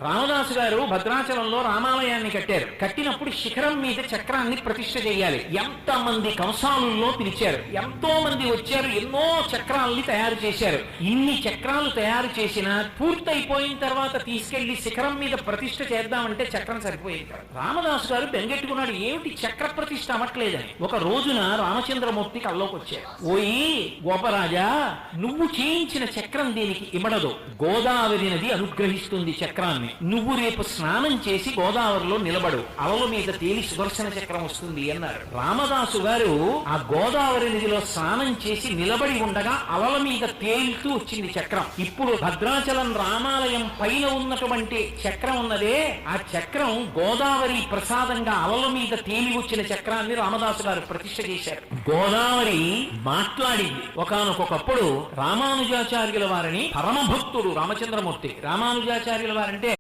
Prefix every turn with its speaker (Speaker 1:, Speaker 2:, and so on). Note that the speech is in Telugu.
Speaker 1: రామదాసు గారు భద్రాచలంలో రామాలయాన్ని కట్టారు. కట్టినప్పుడు శిఖరం మీద చక్రాన్ని ప్రతిష్ఠ చేయాలి. ఎంతమంది కంసాలుల్లో పిలిచారు, ఎంతో మంది వచ్చారు, ఎన్నో చక్రాల్ని తయారు చేశారు. ఇన్ని చక్రాలు తయారు చేసినా పూర్తయిపోయిన తర్వాత తీసుకెళ్లి శిఖరం మీద ప్రతిష్ఠ చేద్దామంటే చక్రం సరిపోయింది. రామదాసు గారు బెంగెట్టుకున్నాడు, ఏమిటి చక్ర ప్రతిష్ఠ అవ్వట్లేదని. ఒక రోజున రామచంద్రమూర్తి కల్లోకి వచ్చారు. ఓయి గోపరాజా, నువ్వు చేయించిన చక్రం దీనికి ఇమడదు. గోదావరి నది అనుగ్రహిస్తుంది చక్రాన్ని. నువ్వు రేపు స్నానం చేసి గోదావరిలో నిలబడు, అలల మీద తేలి సుదర్శన చక్రం వస్తుంది అన్నారు. రామదాసు గారు ఆ గోదావరి నదిలో స్నానం చేసి నిలబడి ఉండగా అలల మీద తేలుతూ వచ్చింది చక్రం. ఇప్పుడు భద్రాచలం రామాలయం పైన ఉన్నటువంటి చక్రం ఉన్నదే, ఆ చక్రం గోదావరి ప్రసాదంగా అలల మీద తేలి వచ్చిన చక్రాన్ని రామదాసు గారు ప్రతిష్ఠ చేశారు. గోదావరి మాట్లాడింది. ఒకానొకప్పుడు రామానుజాచార్యుల వారిని పరమభక్తుడు రామచంద్రమూర్తి. రామానుజాచార్యుల వారంటే